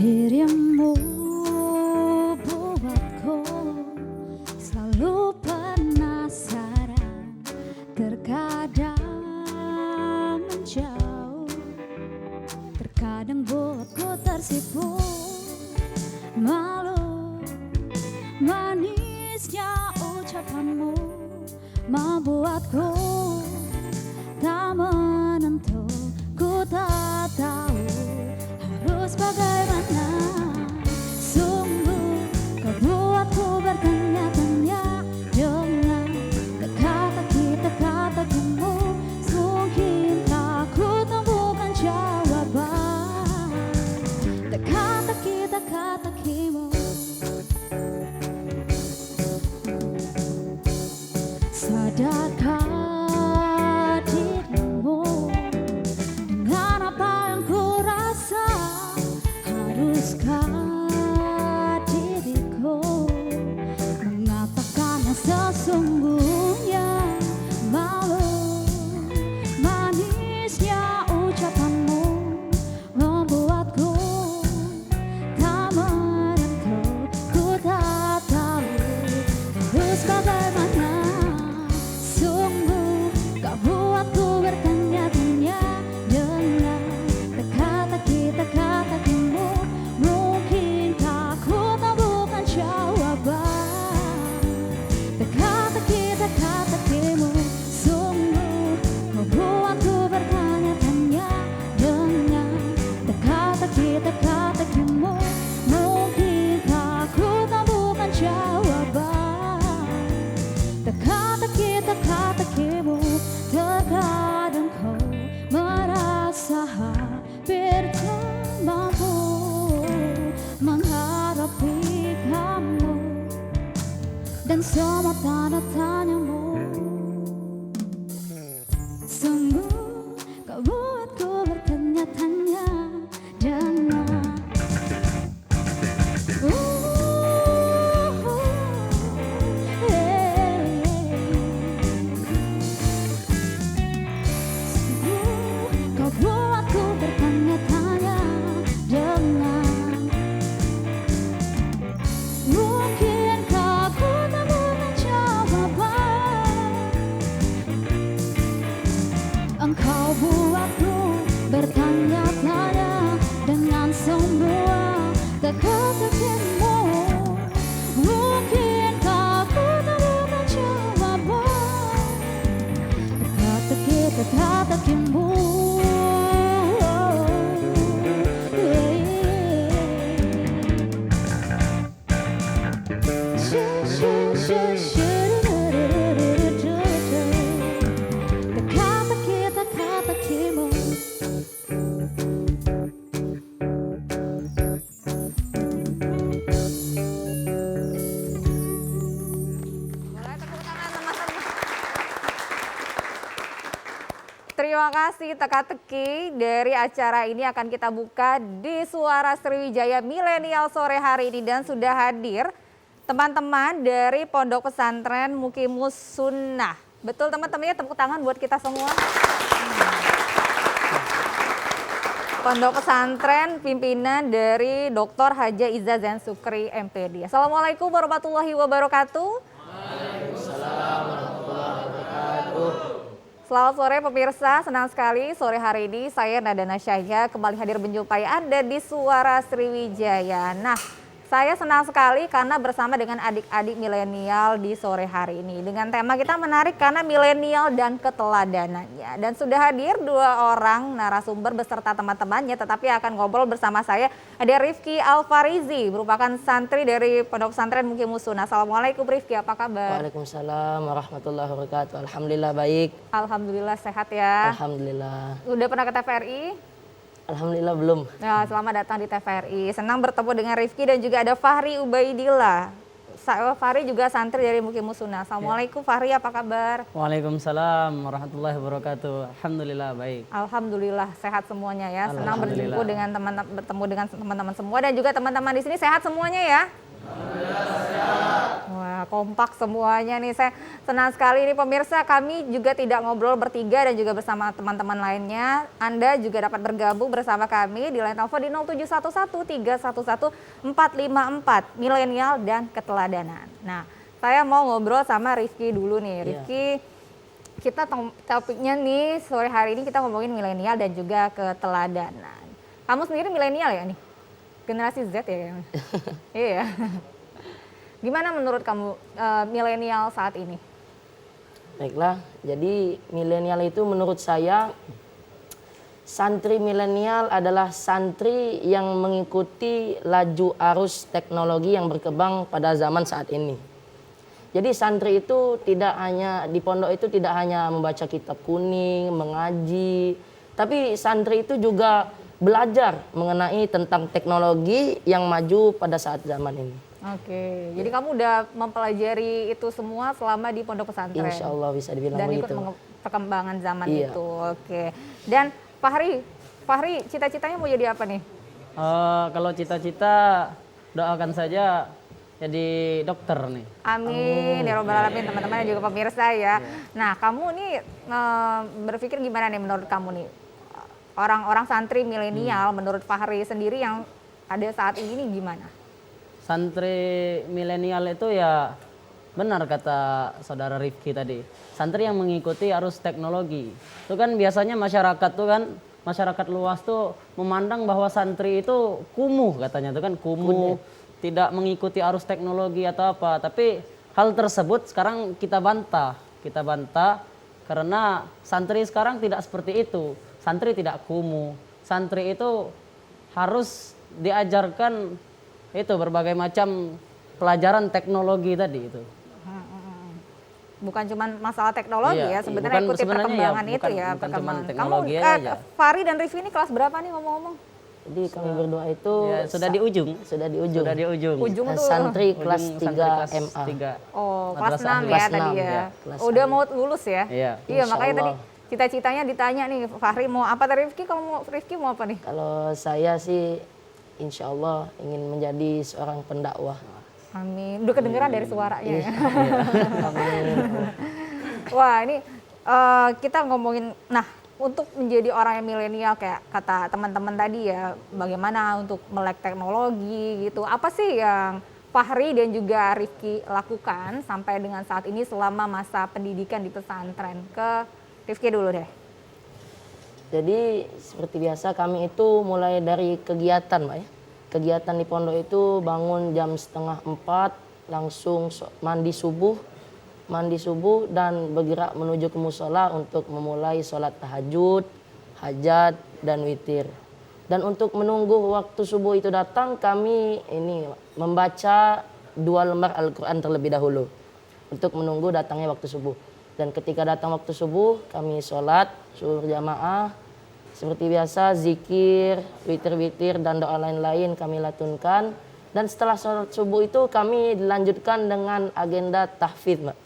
Dirimu buatku selalu penasaran, terkadang menjauh, terkadang buatku tersipu. Malu manisnya ucapanmu membuatku tak menentu. Ku tak tahu harus bagaimana. Sungguh kau buatku bertanya-tanya dengan teka-teki-teka-tekimu. Mungkinkah ku temukan jawaban teka-teki-teka-tekimu. Sadarkah dirimu dengan apa yang ku rasa? Haruskah diriku mengatakan yang sesungguhnya? Malu manisnya ucapanmu membuatku tak menentu. Ku tak tahu harus bagaimana. Sungguh kau buatku bertanya-tanya dengan teka-teki-teka-tekimu. Mungkinkah ku temukan jawaban teka-teki-teka-tekimu. Sungguh kau buatku bertanya-tanya dengan teka-teki-teka-tekimu. Mungkinkah ku temukan jawaban teka-teki-teka-tekimu. Terkadang kau merasa hampir tak mampu menghadapi kamu dan semua tanda tanyamu. Sungguh kau buatku bertanya-tanya dengan kau buatku bertanya-tanya dengan mungkinkah ku temukan jawaban. Engkau buatku bertanya-tanya dengan semua teka-tekimu. Mungkinkah ku temukan jawaban teka-teki-teka-tekimu. Teka-teki-teka-tekimu. Terima kasih teka-teki. Dari acara ini akan kita buka di Suara Sriwijaya Milenial sore hari ini, dan sudah hadir teman-teman dari Pondok Pesantren Muqimus Sunnah. Betul teman-temannya, tepuk tangan buat kita semua. Pondok Pesantren pimpinan dari Dr. Haja Iza Zain Sukri MPD. Assalamualaikum warahmatullahi wabarakatuh. Waalaikumsalam warahmatullahi wabarakatuh. Selamat sore pemirsa, senang sekali sore hari ini saya Nada Nasyaya kembali hadir menjumpai Anda di Suara Sriwijaya. Nah, saya senang sekali karena bersama dengan adik-adik milenial di sore hari ini. Dengan tema kita menarik karena milenial dan keteladanannya. Dan sudah hadir dua orang narasumber beserta teman-temannya, tetapi akan ngobrol bersama saya. Ada Rifki Alfarizi, merupakan santri dari Pondok Pesantren Muqimus Sunnah. Assalamualaikum Rifki, apa kabar? Waalaikumsalam warahmatullahi wabarakatuh. Alhamdulillah baik. Alhamdulillah sehat ya. Alhamdulillah. Udah pernah ke TVRI? Alhamdulillah belum. Ya, selamat datang di TVRI. Senang bertemu dengan Rifki dan juga ada Fahri Ubaidillah. Fahri juga santri dari Muqimus Sunnah. Assalamualaikum Fahri, apa kabar? Waalaikumsalam warahmatullahi wabarakatuh. Alhamdulillah baik. Alhamdulillah sehat semuanya ya. Senang Alhamdulillah. bertemu dengan teman-teman semua dan juga teman-teman di sini sehat semuanya ya. Wah, kompak semuanya nih. Saya senang sekali nih pemirsa, kami juga tidak ngobrol bertiga dan juga bersama teman-teman lainnya. Anda juga dapat bergabung bersama kami di line telepon di 0711-311-454, milenial dan keteladanan. Nah, saya mau ngobrol sama Rifki dulu nih. Rifki, kita topiknya nih sore hari ini kita ngomongin milenial dan juga keteladanan. Kamu sendiri milenial ya nih? Generasi Z ya? Iya. Gimana menurut kamu milenial saat ini? Baiklah, jadi milenial itu menurut saya, santri milenial adalah santri yang mengikuti laju arus teknologi yang berkembang pada zaman saat ini. Jadi santri itu tidak hanya, di pondok itu tidak hanya membaca kitab kuning, mengaji, tapi santri itu juga belajar mengenai tentang teknologi yang maju pada saat zaman ini. Oke, jadi kamu udah mempelajari itu semua selama di pondok pesantren. Insya Allah bisa dibilang dan begitu. ikut perkembangan zaman Iya. itu. Oke. Dan Fahri cita-citanya mau jadi apa nih? Kalau cita-cita doakan saja jadi dokter nih. Amin ya robbal alamin, teman-teman dan juga pemirsa ya. Nah, kamu nih berpikir gimana nih menurut kamu nih? Orang-orang santri milenial menurut Fahri sendiri yang ada saat ini nih gimana? Santri milenial itu ya benar kata saudara Rifki tadi. Santri yang mengikuti arus teknologi. Itu kan biasanya masyarakat tuh kan, masyarakat luas tuh memandang bahwa santri itu kumuh katanya tuh kan, kumuh, tidak mengikuti arus teknologi atau apa. Tapi hal tersebut sekarang kita bantah karena santri sekarang tidak seperti itu. Santri tidak kumuh. Santri itu harus diajarkan itu berbagai macam pelajaran teknologi tadi itu. Bukan cuma masalah teknologi Iya, ya, sebenarnya ikuti sebenarnya perkembangan ya, itu ya, bukan cuma perkembangan. teknologi Kamu aja. Fahri dan Rifki ini kelas berapa nih ngomong-ngomong? Jadi kami berdua itu Ya, sudah di ujung. Sudah di ujung. Sudah di ujung. Ujung tuh Santri Ujung kelas santri 3 kelas MA. 3. oh, kelas Madrasah 6 Ahli. ya Kelas tadi 6, ya. ya, kelas Udah 6. mau lulus ya? Iya. Iya, Insya makanya tadi Allah. cita-citanya ditanya nih, Fahri mau apa tadi Rifki? Kalau mau Rifki mau apa nih? Kalau saya sih insya Allah ingin menjadi seorang pendakwah. Amin. Udah kedengeran dari suaranya ya. Amin. Wah, ini kita ngomongin, nah untuk menjadi orang yang milenial kayak kata teman-teman tadi ya, bagaimana untuk melek teknologi gitu. Apa sih yang Fahri dan juga Rifki lakukan sampai dengan saat ini selama masa pendidikan di pesantren? Ke Rifki dulu deh. Jadi seperti biasa kami itu mulai dari kegiatan, Mbak ya. Kegiatan di pondok itu bangun jam 3:30, langsung mandi subuh dan bergerak menuju ke musola untuk memulai sholat tahajud, hajat dan witir. Dan untuk menunggu waktu subuh itu datang, kami ini membaca 2 lembar Al-Quran terlebih dahulu untuk menunggu datangnya waktu subuh. Dan ketika datang waktu subuh, kami sholat subuh berjamaah. Seperti biasa, zikir, witir-witir, dan doa lain-lain kami latunkan. Dan setelah sholat subuh itu kami dilanjutkan dengan agenda tahfidz, Mbak.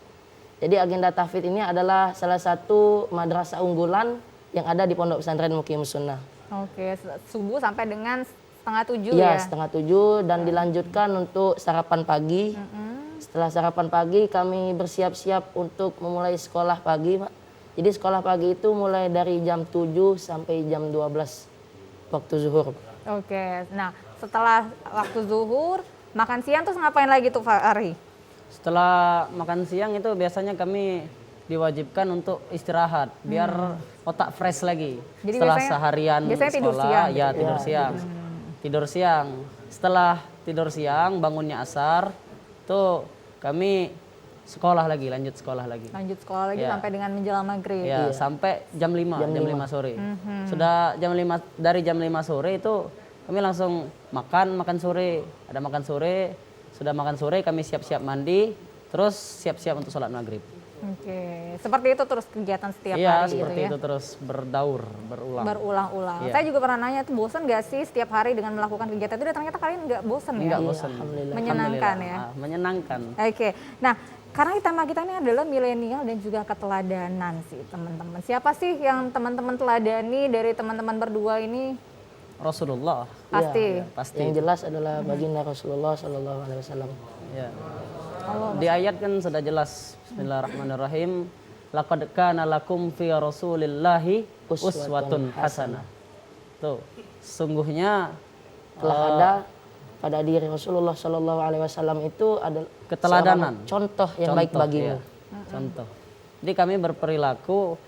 Jadi agenda tahfidz ini adalah salah satu madrasah unggulan yang ada di Pondok Pesantren Muqimus Sunnah. Oke, subuh sampai dengan 6:30 Iya, ya? 6:30 dan dilanjutkan untuk sarapan pagi. Setelah sarapan pagi kami bersiap-siap untuk memulai sekolah pagi, Pak. Jadi sekolah pagi itu mulai dari jam 7 sampai jam 12 waktu zuhur. Oke, nah setelah waktu zuhur, makan siang terus ngapain lagi tuh Fahri? Setelah makan siang itu biasanya kami diwajibkan untuk istirahat biar otak fresh lagi. Jadi Setelah biasanya seharian tidur sekolah, siang ya gitu. tidur siang. Tidur siang. Setelah tidur siang bangunnya asar, tuh kami sekolah lagi, lanjut sekolah lagi. Lanjut sekolah lagi Ya. sampai dengan menjelang maghrib. Ya, sampai jam 5 sore. Sudah dari jam 5 sore itu kami langsung makan sore. Ada makan sore, sudah makan sore kami siap-siap mandi, terus siap-siap untuk sholat maghrib. Oke, seperti itu terus kegiatan setiap Iya, hari seperti gitu ya? itu terus berulang. Berulang-ulang. Iya. Saya juga pernah nanya, itu bosan gak sih setiap hari dengan melakukan kegiatan itu? Dan ternyata kalian nggak bosan ya? Enggak bosan. Alhamdulillah. Menyenangkan ya? Ah, menyenangkan. Oke, nah karena tema kita ini adalah milenial dan juga keteladanan sih teman-teman. Siapa sih yang teman-teman teladani dari teman-teman berdua ini? Rasulullah. Pasti. Pasti. Yang jelas adalah baginda Rasulullah SAW. Ya. Di ayat kan sudah jelas. Bismillahirrahmanirrahim. Laqad kana lakum fi Rasulillahi uswatun hasanah. Tuh, sungguhnya Telah ada pada diri Rasulullah Shallallahu Alaihi Wasallam itu ada keteladanan, seorang contoh yang baik bagimu. iya. Contoh. Jadi kami berperilaku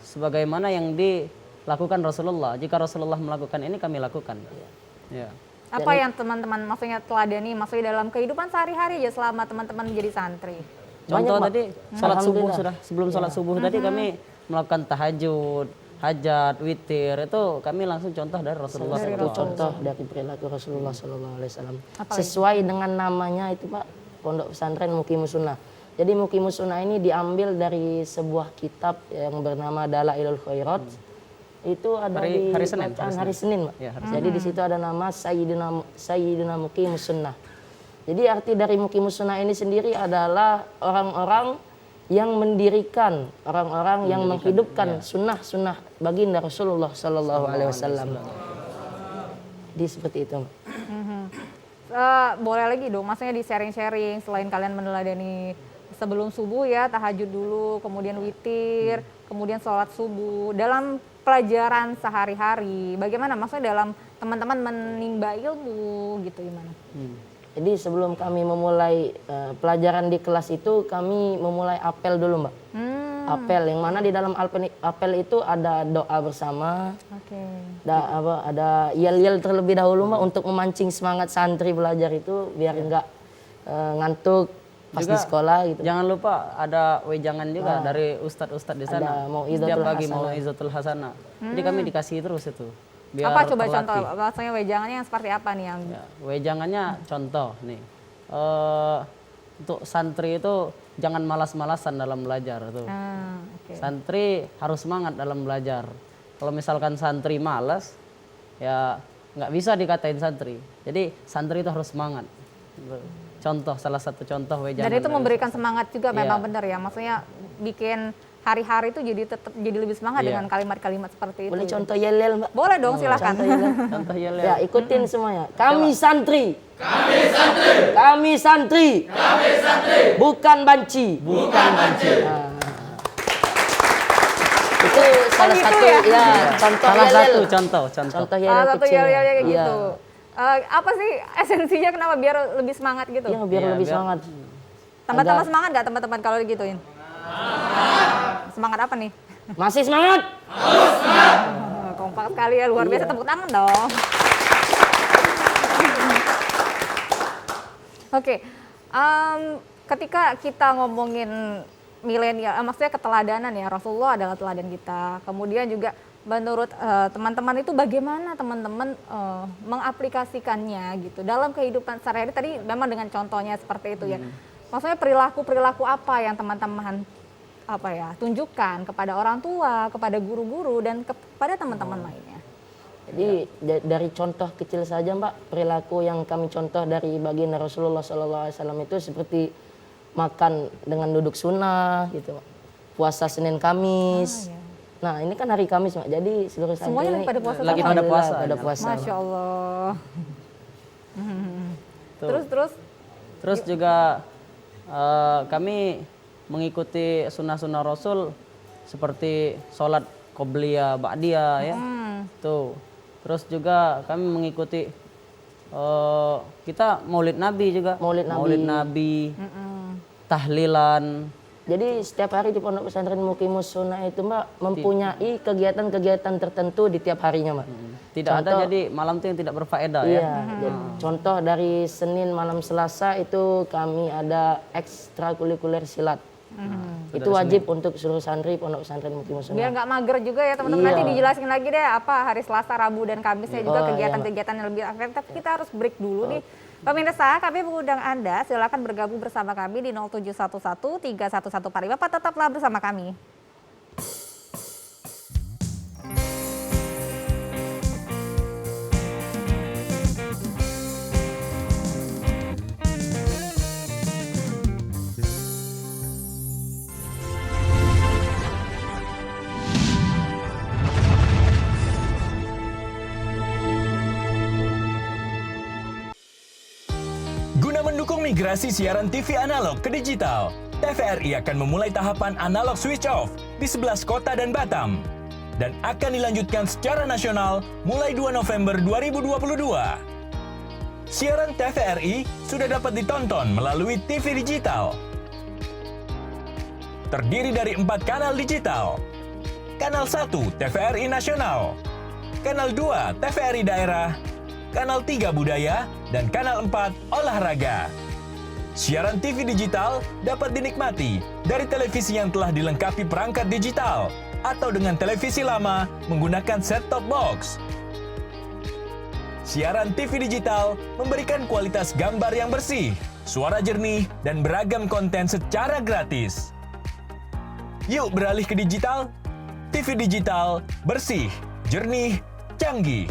sebagaimana yang dilakukan Rasulullah. Jika Rasulullah melakukan ini, kami lakukan. Ya. Apa yang teman-teman maksudnya teladani, maksudnya dalam kehidupan sehari-hari ya selama teman-teman menjadi santri? Contoh Mbak. tadi sholat subuh Alhamdulillah. sudah sebelum sholat subuh tadi kami melakukan tahajud, hajat, witir itu kami langsung contoh dari Rasulullah Itu SAW. contoh dari perilaku Rasulullah Shallallahu Alaihi Wasallam. Sesuai dengan namanya itu Pak, Pondok Pesantren Muqimus Sunnah. Jadi Muqimus Sunnah ini diambil dari sebuah kitab yang bernama Dalailul Khairat. Itu ada di hari Senin, bacaan hari Senin, Pak. Ya, hari Jadi di situ ada nama Sayyidina Muqimus Sunnah. Jadi arti dari Muqimus Sunnah ini sendiri adalah orang-orang yang mendirikan, orang-orang yang menghidupkan sunnah-sunnah baginda Rasulullah Sallallahu Alaihi Wasallam. Di seperti itu. Boleh lagi dong, maksudnya di sharing-sharing selain kalian meneladani sebelum subuh ya tahajud dulu, kemudian witir, kemudian sholat subuh. Dalam pelajaran sehari-hari, bagaimana maksudnya dalam teman-teman menimba ilmu gitu gimana? Jadi sebelum kami memulai pelajaran di kelas itu, kami memulai apel dulu, Mbak. Apel, yang mana di dalam apel itu ada doa bersama, Oke. ada yel-yel terlebih dahulu, Mbak, untuk memancing semangat santri belajar itu biar enggak ngantuk pas di sekolah gitu. Jangan lupa ada wejangan juga dari ustadz-ustadz di sana. Ada Mau'izatul Setiap pagi Hasanah. Mau'izatul Hasanah. Jadi kami dikasih terus itu. Biar Apa coba terlatih. contoh, maksudnya wejangannya yang seperti apa nih yang Ya, wejangannya contoh nih. Untuk santri itu jangan malas-malasan dalam belajar tuh. oke. Santri harus semangat dalam belajar. Kalau misalkan santri malas, ya nggak bisa dikatain santri. Jadi santri itu harus semangat. Contoh, salah satu contoh wejangan. Dan itu dari memberikan semangat juga Iya. memang benar ya. Maksudnya bikin hari-hari itu jadi lebih semangat Iya. dengan kalimat-kalimat seperti itu. Boleh contoh yel-yel, Mbak? Boleh dong, silakan. contoh ya. Ya, ikutin semuanya. Kami santri. Kami santri. Kami santri. Kami santri. Bukan banci. Bukan banci. Itu salah gitu satu ya? contoh Salah yel-yel. satu contoh. Contoh Salah yel-yel satu kecil. yel-yel kayak Iya. gitu. Apa sih esensinya kenapa biar lebih semangat gitu? Iya, biar Iya, lebih biar- semangat. Tambah-tambah semangat nggak teman-teman kalau digituin? Semangat apa nih? Masih semangat? Kompak sekali ya, luar Iya. biasa, tepuk tangan dong. Oke, ketika kita ngomongin milenial, maksudnya keteladanan ya, Rasulullah adalah teladan kita. Kemudian juga menurut teman-teman itu bagaimana teman-teman mengaplikasikannya gitu dalam kehidupan sehari-hari. Tadi memang dengan contohnya seperti itu ya. Maksudnya perilaku apa yang teman-teman tunjukkan kepada orang tua, kepada guru-guru dan kepada teman-teman lainnya. Jadi dari contoh kecil saja, Mbak, perilaku yang kami contoh dari baginda Rasulullah SAW itu seperti makan dengan duduk sunnah gitu, Mbak. Puasa Senin Kamis. iya. Nah, ini kan hari Kamis, Mbak. Jadi seluruh santri Semuanya ini lagi pada puasa lagi sama? pada puasa. Pada puasa. Masya Allah. Tuh. Terus Terus juga kami mengikuti sunnah-sunnah Rasul seperti sholat qobliyah, ba'diyah ya. Tuh. Terus juga kami mengikuti kita Maulid Nabi juga. Maulid Nabi. Tahlilan. Jadi setiap hari di Pondok Pesantren Muqimus Sunnah itu, Mbak, mempunyai kegiatan-kegiatan tertentu di tiap harinya, Mbak. Tidak ada jadi malam itu yang tidak berfaedah ya. Iya, jadi contoh dari Senin malam Selasa itu kami ada ekstrakurikuler silat. Itu wajib untuk seluruh santri Pondok Pesantren Muqimus biar Sunnah. nggak mager juga ya teman-teman. Iya. Nanti dijelasin lagi deh apa hari Selasa, Rabu dan Kamisnya juga Oh, iya, kegiatan-kegiatan yang lebih aktif. Tapi kita harus break dulu nih. Pemirsa, kami mengundang Anda silakan bergabung bersama kami di 0711 31145. Tetaplah bersama kami. Guna mendukung migrasi migrasi siaran TV analog ke digital, TVRI akan memulai tahapan analog switch off di 11 kota dan Batam dan akan dilanjutkan secara nasional mulai 2 November 2022. Siaran TVRI sudah dapat ditonton melalui TV digital. Terdiri dari 4 kanal digital. Kanal 1 TVRI Nasional, Kanal 2 TVRI Daerah, Kanal 3 Budaya, dan Kanal 4 Olahraga. Siaran TV digital dapat dinikmati dari televisi yang telah dilengkapi perangkat digital atau dengan televisi lama menggunakan set-top box. Siaran TV digital memberikan kualitas gambar yang bersih, suara jernih, dan beragam konten secara gratis. Yuk beralih ke digital. TV digital bersih, jernih, canggih.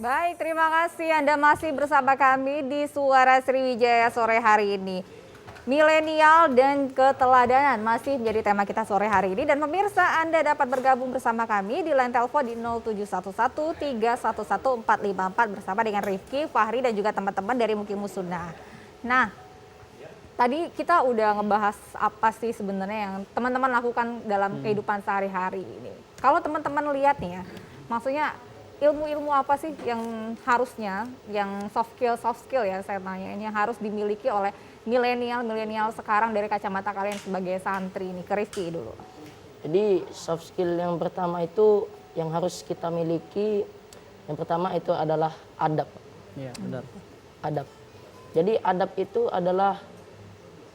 Baik, terima kasih Anda masih bersama kami di Suara Sriwijaya sore hari ini. Milenial dan keteladanan masih menjadi tema kita sore hari ini. Dan pemirsa, Anda dapat bergabung bersama kami di line telepon di 0711 311 454 bersama dengan Rifki, Fahri, dan juga teman-teman dari Mukimus Sunnah. Nah, tadi kita udah ngebahas apa sih sebenarnya yang teman-teman lakukan dalam kehidupan sehari-hari ini. Kalau teman-teman lihat nih ya, maksudnya ilmu-ilmu apa sih yang harusnya, yang soft skill ya saya tanya, ini yang harus dimiliki oleh milenial sekarang dari kacamata kalian sebagai santri ini, ke Rifki dulu. Jadi soft skill yang pertama itu yang harus kita miliki, yang pertama itu adalah adab. Iya, benar. Adab. Jadi adab itu adalah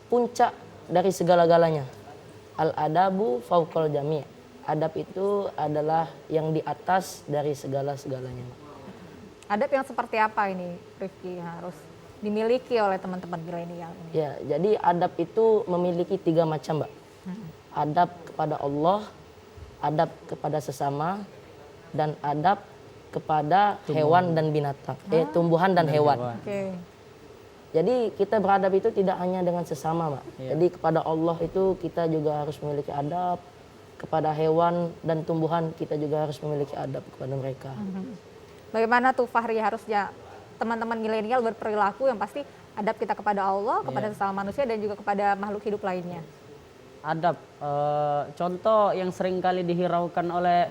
puncak dari segala-galanya. Al-adabu fauqal jami'. Adab itu adalah yang di atas dari segala-segalanya. Adab yang seperti apa ini, Rifki, yang harus dimiliki oleh teman-teman milenial ini? Ya, jadi adab itu memiliki 3 macam, Mbak. Adab kepada Allah, adab kepada sesama, dan adab kepada hewan dan binatang, tumbuhan dan hewan. Oke. Jadi kita beradab itu tidak hanya dengan sesama, Mbak. Jadi kepada Allah itu kita juga harus memiliki adab, kepada hewan dan tumbuhan kita juga harus memiliki adab kepada mereka. Bagaimana tuh Fahri harusnya teman-teman milenial berperilaku yang pasti adab kita kepada Allah, kepada sesama manusia, dan juga kepada makhluk hidup lainnya? Adab, contoh yang sering kali dihiraukan oleh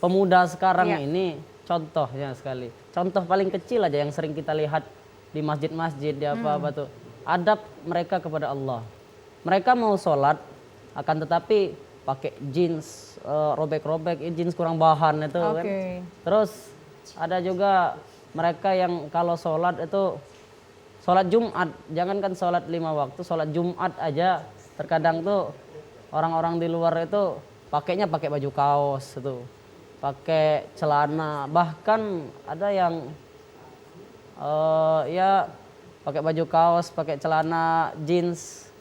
pemuda sekarang ini, contohnya sekali. Contoh paling kecil aja yang sering kita lihat di masjid-masjid, di apa-apa tuh. Adab mereka kepada Allah. Mereka mau sholat, akan tetapi pakai jeans, robek-robek, jeans kurang bahan itu kan. Terus ada juga mereka yang kalau sholat itu, sholat Jumat, jangankan sholat 5 waktu, sholat Jumat aja terkadang tuh orang-orang di luar itu pakainya pakai baju kaos itu, pakai celana, bahkan ada yang ya pakai baju kaos, pakai celana jeans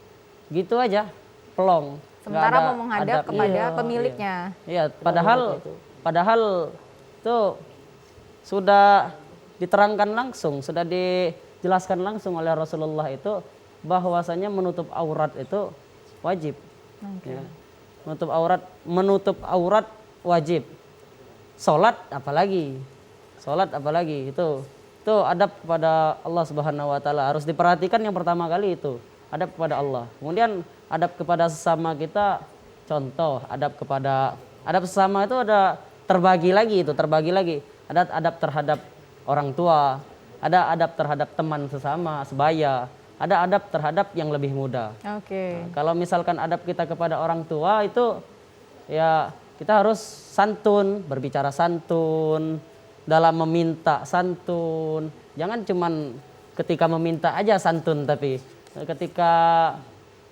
gitu aja, pelong. Sementara ada mau menghadap adab. kepada Iya, pemiliknya. Iya, padahal itu sudah diterangkan langsung, sudah dijelaskan langsung oleh Rasulullah itu bahwasanya menutup aurat itu wajib. Ya. Menutup aurat wajib. Sholat apalagi itu adab kepada Allah Subhanahu wa taala, harus diperhatikan yang pertama kali itu adab kepada Allah. Kemudian adab kepada sesama kita, contoh adab sesama itu ada terbagi lagi. Ada adab terhadap orang tua, ada adab terhadap teman sesama, sebaya, ada adab terhadap yang lebih muda. Oke. Nah, kalau misalkan adab kita kepada orang tua itu ya kita harus santun, berbicara santun, dalam meminta santun. Jangan cuman ketika meminta aja santun, tapi ketika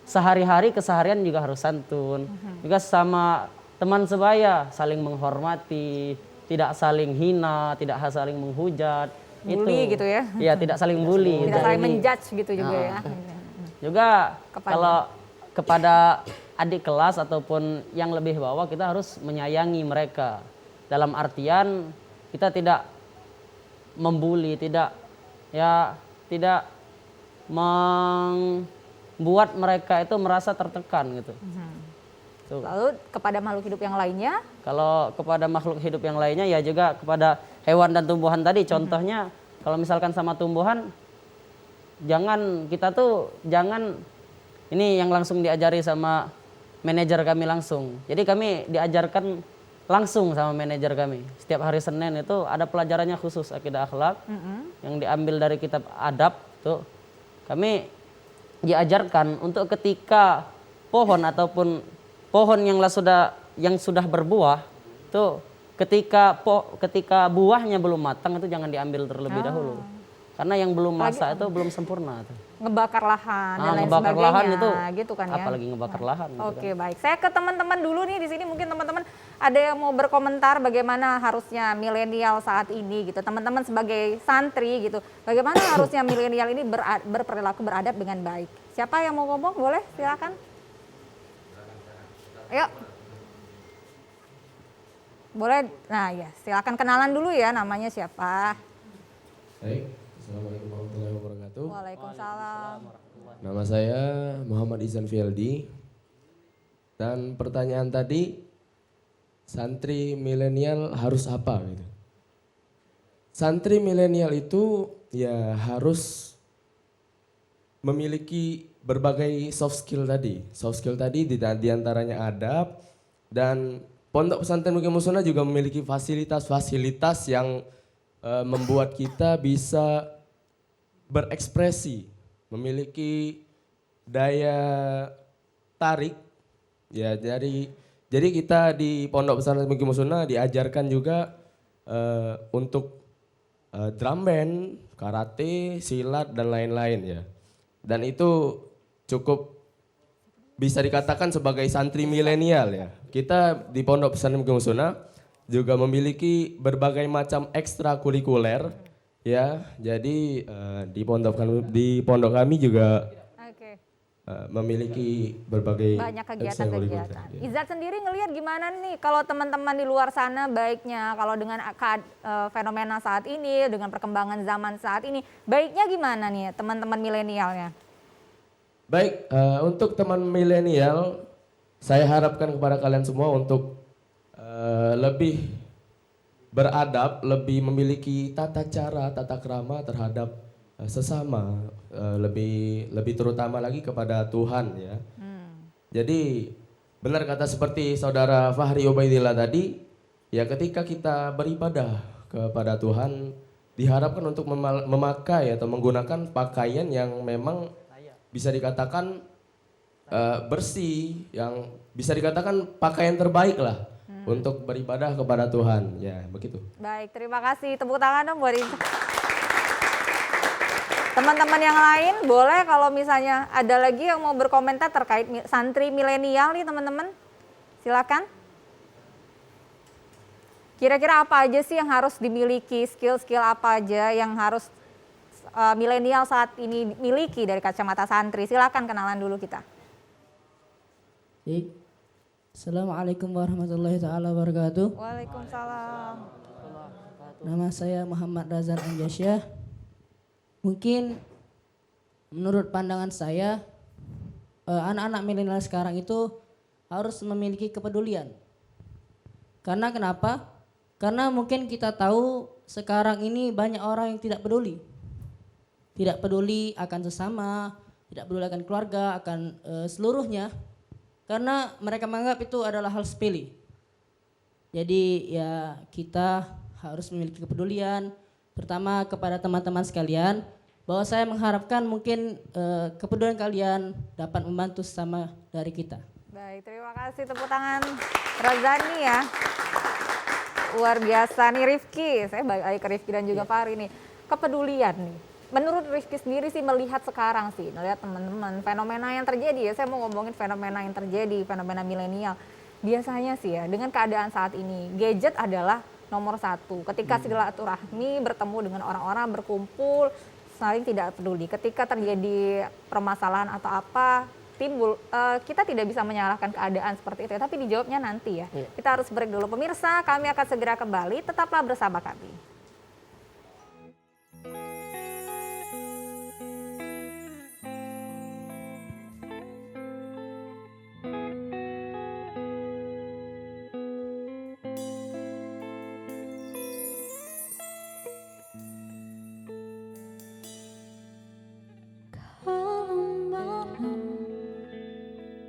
sehari-hari keseharian juga harus santun. Juga sama teman sebaya saling menghormati, tidak saling hina, tidak saling menghujat. Bully gitu ya. Iya, tidak saling bully. Tidak saling Jadi, menjudge gitu juga ya. juga kalau kepada adik kelas ataupun yang lebih bawah kita harus menyayangi mereka. Dalam artian kita tidak membuli, tidak membuat mereka itu merasa tertekan gitu. Tuh. Lalu kepada makhluk hidup yang lainnya, Kalau kepada makhluk hidup yang lainnya ya juga kepada hewan dan tumbuhan tadi. Contohnya kalau misalkan sama tumbuhan, jangan ini yang langsung diajari sama manajer kami langsung. Jadi kami diajarkan langsung sama manajer kami. Setiap hari Senin itu ada pelajarannya khusus akidah akhlak yang diambil dari kitab adab tuh. Kami diajarkan untuk ketika pohon ataupun pohon yang sudah berbuah tuh ketika buahnya belum matang itu jangan diambil terlebih dahulu. Karena yang belum masak itu belum sempurna tuh. ngebakar lahan dan lain Ngebakar sebagainya, lahan itu gitu kan ya. apalagi ngebakar lahan gitu Oke, baik. Saya ke teman-teman dulu nih di sini, mungkin teman-teman ada yang mau berkomentar bagaimana harusnya milenial saat ini gitu. Teman-teman sebagai santri gitu, bagaimana harusnya milenial ini berperilaku beradab dengan baik. Siapa yang mau ngomong? Boleh, silakan. Ayo. Boleh. Nah, ya, silakan kenalan dulu ya, namanya siapa? Baik, Assalamualaikum warahmatullahi wabarakatuh. Waalaikumsalam. Nama saya Muhammad Izan Fieldi. Dan pertanyaan tadi, santri milenial harus apa gitu? Santri milenial itu ya harus memiliki berbagai soft skill tadi. Soft skill tadi diantaranya adab, dan Pondok Pesantren Mukim Musona juga memiliki fasilitas-fasilitas yang membuat kita bisa berekspresi, memiliki daya tarik. Ya, jadi kita di Pondok Pesantren Mukim Musona diajarkan juga untuk drum band, karate, silat dan lain-lain ya. Dan itu cukup bisa dikatakan sebagai santri milenial ya. Kita di Pondok Pesantren Mukim Musona juga memiliki berbagai macam ekstrakurikuler ya. Jadi di pondok kami juga Oke. memiliki berbagai Banyak ekstrakurikuler. kegiatan-kegiatan. Izzat sendiri ngelihat gimana nih kalau teman-teman di luar sana baiknya kalau dengan fenomena saat ini, dengan perkembangan zaman saat ini, baiknya gimana nih teman-teman milenialnya? Baik, untuk teman milenial, saya harapkan kepada kalian semua untuk lebih beradab, lebih memiliki tata cara, tata krama terhadap sesama, lebih terutama lagi kepada Tuhan ya. Jadi benar kata seperti saudara Fahri Ubaidillah tadi, ya ketika kita beribadah kepada Tuhan diharapkan untuk memakai atau menggunakan pakaian yang memang bisa dikatakan bersih, yang bisa dikatakan pakaian terbaik lah untuk beribadah kepada Tuhan. Ya, begitu. Baik, terima kasih. Tepuk tangan dong buat Izzat. Teman-teman yang lain boleh kalau misalnya ada lagi yang mau berkomentar terkait santri milenial nih teman-teman. Silakan. Kira-kira apa aja sih yang harus dimiliki, skill-skill apa aja yang harus milenial saat ini miliki dari kacamata santri? Silakan kenalan dulu kita. Baik. Assalamualaikum warahmatullahi taala wabarakatuh. Waalaikumsalam. Nama saya Muhammad Razan Anjasyah. Mungkin menurut pandangan saya anak-anak milenial sekarang itu harus memiliki kepedulian. Karena kenapa? Karena mungkin kita tahu sekarang ini banyak orang yang tidak peduli. Tidak peduli akan sesama, tidak peduli akan keluarga, akan seluruhnya. Karena mereka menganggap itu adalah hal sepele. Jadi ya kita harus memiliki kepedulian. Pertama kepada teman-teman sekalian, bahwa saya mengharapkan mungkin kepedulian kalian dapat membantu sesama dari kita. Baik, terima kasih tepuk tangan Razani ya. Luar biasa nih Rifki, saya balik lagi ke Rifki dan juga Fahri nih. Kepedulian nih, menurut Rifki sendiri sih melihat sekarang sih, melihat teman-teman, fenomena yang terjadi ya, saya mau ngomongin fenomena yang terjadi, fenomena milenial. Biasanya sih ya, dengan keadaan saat ini, gadget adalah nomor satu. Ketika silaturahmi, bertemu dengan orang-orang, berkumpul, saling tidak peduli. Ketika terjadi permasalahan atau apa, timbul, kita tidak bisa menyalahkan keadaan seperti itu, tapi dijawabnya nanti ya. Kita harus break dulu. Pemirsa, kami akan segera kembali, tetaplah bersama kami.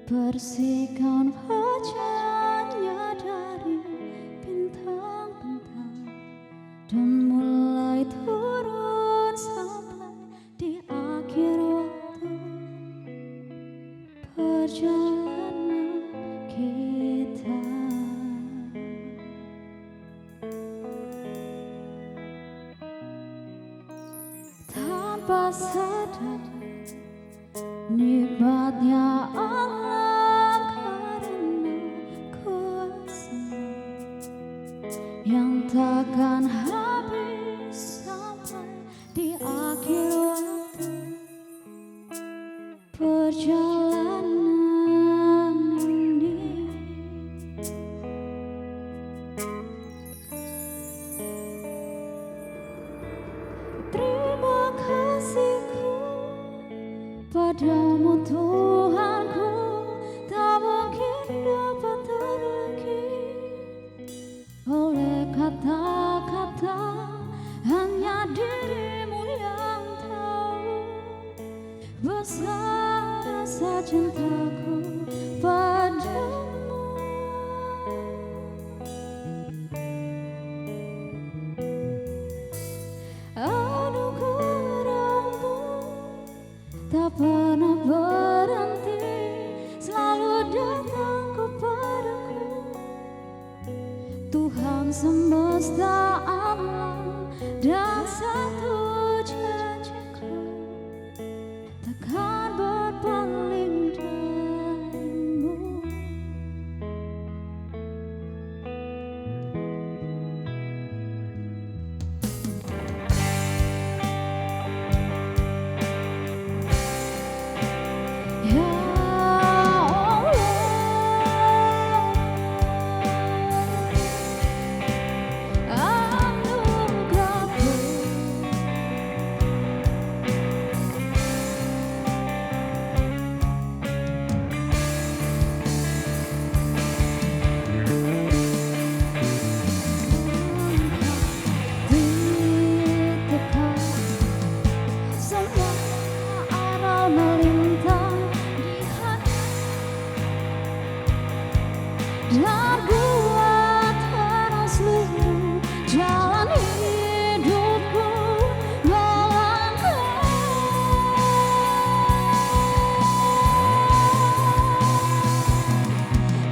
Bersihkan wajahnya dari bintang-bintang dan mulai turun sampai di akhir waktu perjalanan kita. Tanpa sadar nikmatnya alam karena kuasa yang takkan habis sampai di akhir waktu perjalanan ini. Terima kasihku padamu Tuhanku, tak mungkin dapat terlukis oleh kata-kata, hanya dirimu yang tahu besar rasa cintaku padamu. Anugerahmu tak pernah berhenti, selalu datang kepadaku. Tuhan semesta alam dan satu janjiku, takkan berpaling darimu. Ya Allah, anugerahmu ditekan, semua arah melintang di hati dan buat terang seluruh jalan hidupku melangkah.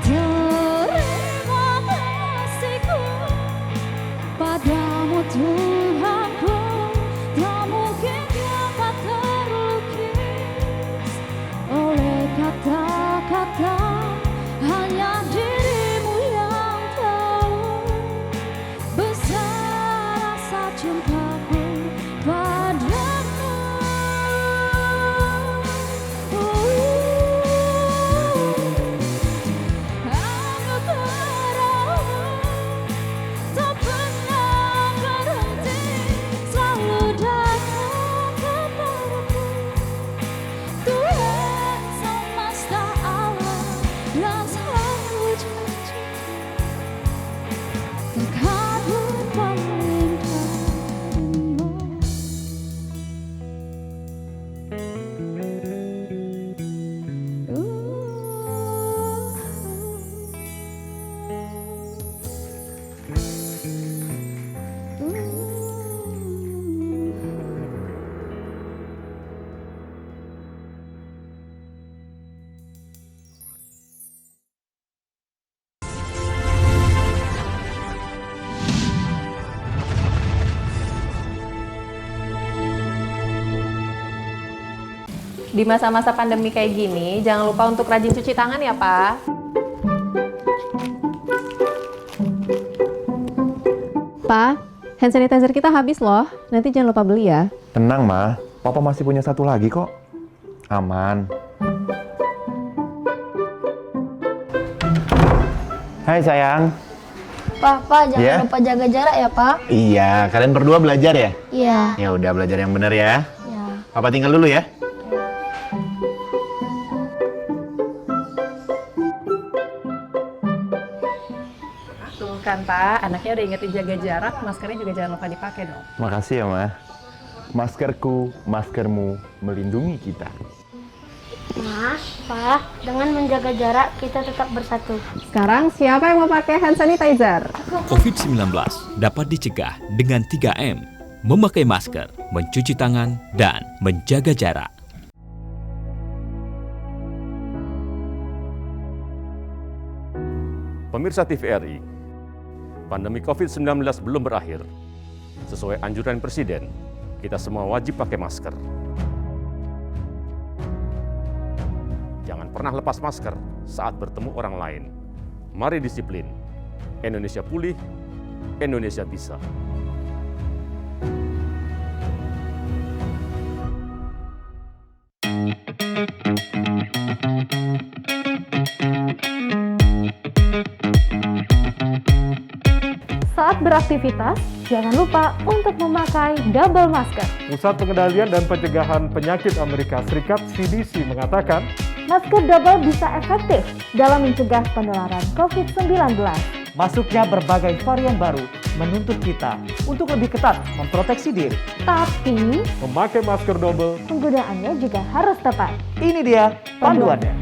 Terima kasihku padamu Tuhanku, tak mungkin dapat terlukis oleh kata-kata, hanya dirimu yang tahu besar rasa cintaku padamu. Di masa-masa pandemi kayak gini, jangan lupa untuk rajin cuci tangan ya, Pak. Pak, hand sanitizer kita habis loh. Nanti jangan lupa beli ya. Tenang, Ma. Papa masih punya satu lagi kok. Aman. Hai sayang. Pak, jangan lupa jaga jarak ya, Pak. Iya, kalian berdua belajar ya? Iya. Ya udah belajar yang benar ya. Ya. Papa tinggal dulu ya. Tuh kan, Pak. Anaknya udah ingetin jaga jarak, maskernya juga jangan lupa dipakai dong. Makasih ya, Ma. Maskerku, maskermu melindungi kita. Mas, Pak, dengan menjaga jarak kita tetap bersatu. Sekarang siapa yang mau pakai hand sanitizer? COVID-19 dapat dicegah dengan 3M, memakai masker, mencuci tangan, dan menjaga jarak. Pemirsa TVRI, pandemi COVID-19 belum berakhir. Sesuai anjuran Presiden, kita semua wajib pakai masker. Jangan pernah lepas masker saat bertemu orang lain. Mari disiplin. Indonesia pulih, Indonesia bisa. Saat beraktivitas, jangan lupa untuk memakai double masker. Pusat Pengendalian dan Pencegahan Penyakit Amerika Serikat (CDC) mengatakan, Masker double bisa efektif dalam mencegah penularan COVID-19. Masuknya berbagai varian baru menuntut kita untuk lebih ketat memproteksi diri. Tapi, memakai masker double, penggunaannya juga harus tepat. Ini dia panduannya.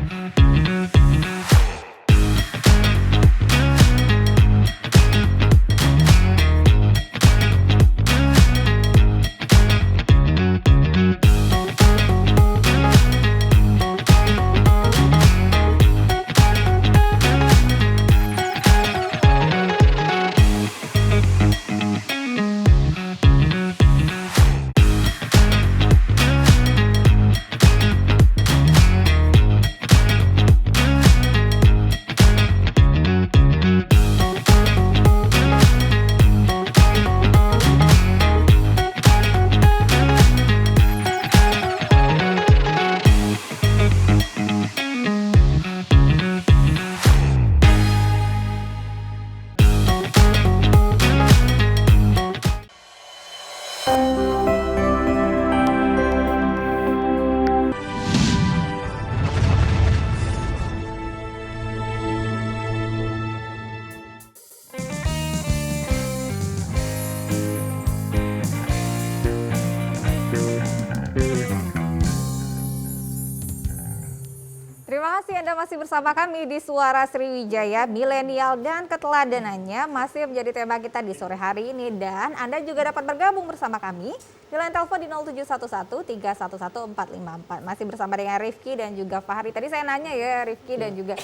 Terima kasih Anda masih bersama kami di Suara Sriwijaya. Milenial dan keteladanannya masih menjadi tema kita di sore hari ini. Dan Anda juga dapat bergabung bersama kami di line telepon di 0711-311-454. Masih bersama dengan Rifki dan juga Fahri. Tadi saya nanya ya Rifki dan juga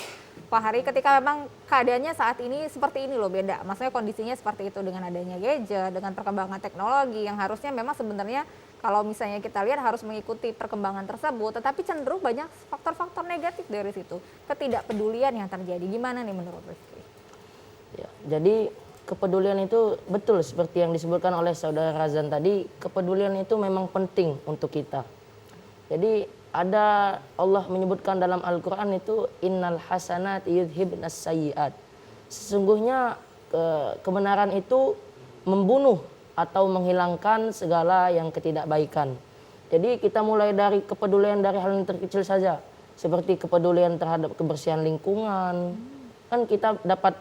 Fahri, ketika memang keadaannya saat ini seperti ini loh, beda. Maksudnya kondisinya seperti itu dengan adanya gadget, dengan perkembangan teknologi yang harusnya memang sebenarnya kalau misalnya kita lihat harus mengikuti perkembangan tersebut, tetapi cenderung banyak faktor-faktor negatif dari situ. Ketidakpedulian yang terjadi. Gimana nih menurut Rifki? Ya, jadi kepedulian itu betul seperti yang disebutkan oleh saudara Razan tadi, kepedulian itu memang penting untuk kita. Jadi ada Allah menyebutkan dalam Al-Quran itu innal hasanat yudhibnas sayyiat. Sesungguhnya kebenaran itu membunuh atau menghilangkan segala yang ketidakbaikan. Jadi kita mulai dari kepedulian dari hal yang terkecil saja. Seperti kepedulian terhadap kebersihan lingkungan. Kan kita dapat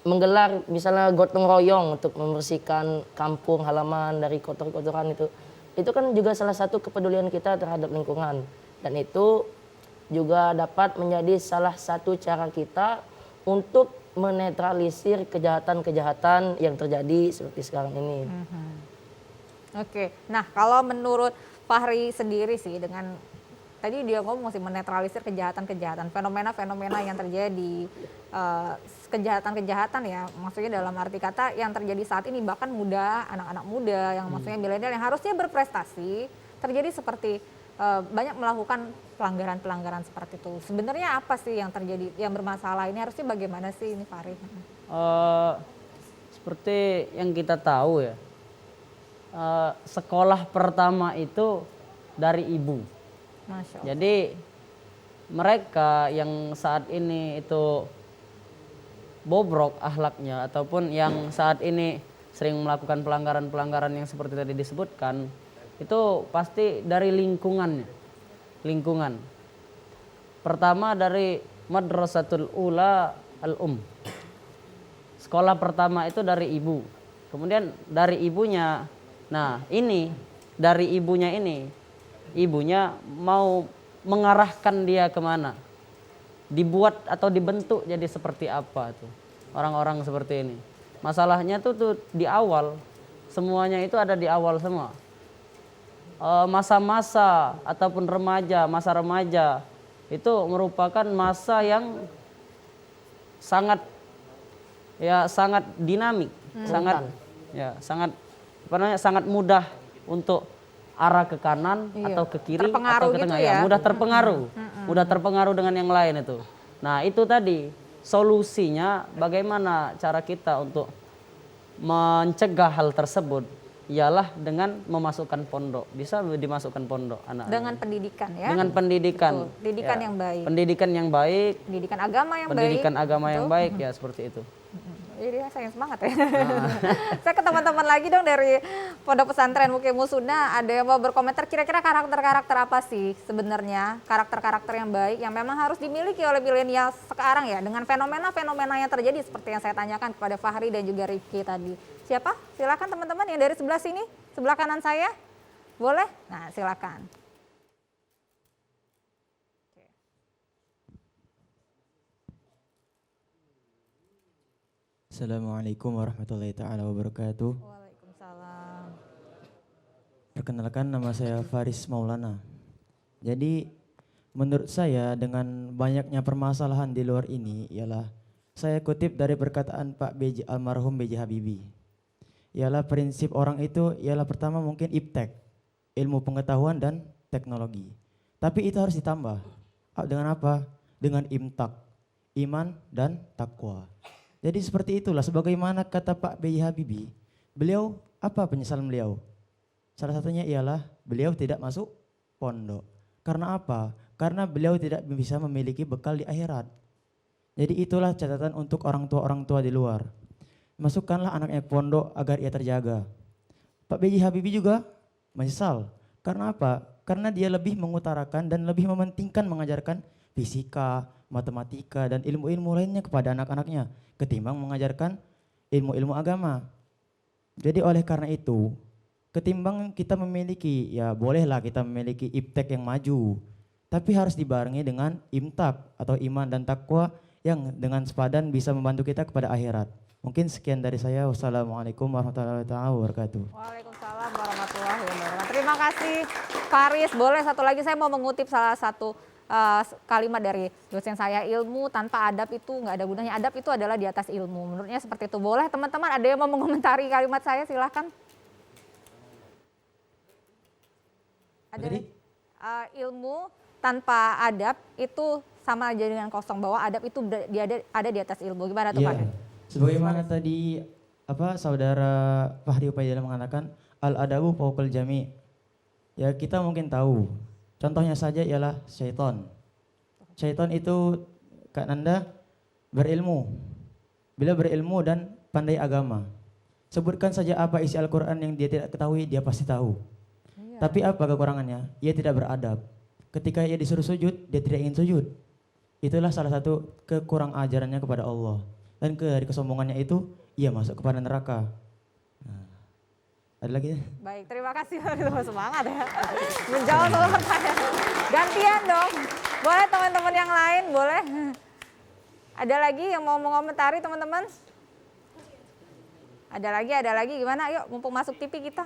menggelar misalnya gotong royong untuk membersihkan kampung halaman dari kotor-kotoran itu. Itu kan juga salah satu kepedulian kita terhadap lingkungan. Dan itu juga dapat menjadi salah satu cara kita untuk menetralisir kejahatan-kejahatan yang terjadi seperti sekarang ini. Oke, nah kalau menurut Fahri sendiri sih dengan tadi dia ngomong sih menetralisir kejahatan-kejahatan, fenomena-fenomena yang terjadi, kejahatan-kejahatan ya, maksudnya dalam arti kata yang terjadi saat ini bahkan muda, anak-anak muda yang maksudnya milenial yang harusnya berprestasi terjadi seperti banyak melakukan pelanggaran-pelanggaran seperti itu. Sebenarnya apa sih yang terjadi, yang bermasalah ini harusnya bagaimana sih ini Fahri? Seperti yang kita tahu ya, sekolah pertama itu dari ibu. Masya Allah. Jadi mereka yang saat ini itu bobrok akhlaknya ataupun yang saat ini sering melakukan pelanggaran-pelanggaran yang seperti tadi disebutkan, itu pasti dari lingkungannya. Lingkungan. Pertama dari Madrasatul Ula Al-Um. Sekolah pertama itu dari ibu. Kemudian dari ibunya, nah ini dari ibunya ini, ibunya mau mengarahkan dia kemana, dibuat atau dibentuk jadi seperti apa tuh orang-orang seperti ini. Masalahnya tuh di awal, semuanya itu ada di awal semua. Masa-masa ataupun masa remaja itu merupakan masa yang sangat dinamik, sangat mudah untuk arah ke kanan atau ke kiri atau ke tengah, mudah terpengaruh dengan yang lain itu. Nah itu tadi solusinya, bagaimana cara kita untuk mencegah hal tersebut ialah dengan memasukkan pondok. Bisa dimasukkan pondok anak-anak dengan pendidikan ya, dengan pendidikan. Betul. Pendidikan yang baik, pendidikan agama yang baik ya, seperti itu. Jadi saya semangat ya. Saya ke teman-teman lagi dong dari Pondok Pesantren Mukim Sunnah. Ada yang mau berkomentar kira-kira karakter-karakter apa sih sebenarnya, karakter-karakter yang baik yang memang harus dimiliki oleh milenial sekarang ya, dengan fenomena-fenomena yang terjadi seperti yang saya tanyakan kepada Fahri dan juga Rifki tadi. Siapa? Silakan teman-teman yang dari sebelah sini, sebelah kanan saya. Boleh? Nah, silakan. Assalamualaikum warahmatullahi taala wabarakatuh. Waalaikumsalam. Perkenalkan, nama saya Faris Maulana. Jadi menurut saya dengan banyaknya permasalahan di luar ini ialah, saya kutip dari perkataan Pak almarhum B.J. Habibie. Ialah prinsip orang itu ialah pertama mungkin iptek, ilmu pengetahuan dan teknologi. Tapi itu harus ditambah. Dengan apa? Dengan imtak, iman dan takwa. Jadi seperti itulah, sebagaimana kata Pak B.J. Habibie, beliau apa penyesalan beliau? Salah satunya ialah beliau tidak masuk pondok. Karena apa? Karena beliau tidak bisa memiliki bekal di akhirat. Jadi itulah catatan untuk orang tua di luar. Masukkanlah anaknya ke pondok agar ia terjaga. Pak B.J. Habibie juga menyesal. Karena apa? Karena dia lebih mengutarakan dan lebih mementingkan mengajarkan fisika, matematika, dan ilmu-ilmu lainnya kepada anak-anaknya ketimbang mengajarkan ilmu-ilmu agama. Jadi oleh karena itu, ketimbang kita memiliki, ya bolehlah kita memiliki iptek yang maju, tapi harus dibarengi dengan imtak atau iman dan takwa yang dengan sepadan bisa membantu kita kepada akhirat. Mungkin sekian dari saya. Wassalamualaikum warahmatullahi wabarakatuh. Waalaikumsalam warahmatullahi wabarakatuh. Terima kasih Faris. Boleh satu lagi, saya mau mengutip salah satu kalimat dari dosen saya, ilmu tanpa adab itu nggak ada gunanya. Adab itu adalah di atas ilmu. Menurutnya seperti itu. Boleh teman-teman, ada yang mau mengomentari kalimat saya, silahkan. Ada ilmu tanpa adab itu sama aja dengan kosong, bahwa adab itu ada di atas ilmu. Gimana tuh Pak? Sebagaimana tadi saudara Fahri Upaidillah mengatakan al-adabu fawqal jami'. Ya kita mungkin tahu. Contohnya saja ialah syaitan. Syaitan itu Kak Nanda berilmu. Bila berilmu dan pandai agama. Sebutkan saja apa isi Al-Quran yang dia tidak ketahui, dia pasti tahu. Iya. Tapi apa kekurangannya? Ia tidak beradab. Ketika ia disuruh sujud, dia tidak ingin sujud. Itulah salah satu kekurang ajarannya kepada Allah. Dan dari kesombongannya itu, ia masuk kepada neraka. Ada lagi? Baik, terima kasih. Semangat ya. Menjawab soal pertanyaan. Gantian dong. Boleh teman-teman yang lain, boleh. Ada lagi yang mau mengomentari teman-teman? Ada lagi. Gimana? Yuk, mumpung masuk TV kita.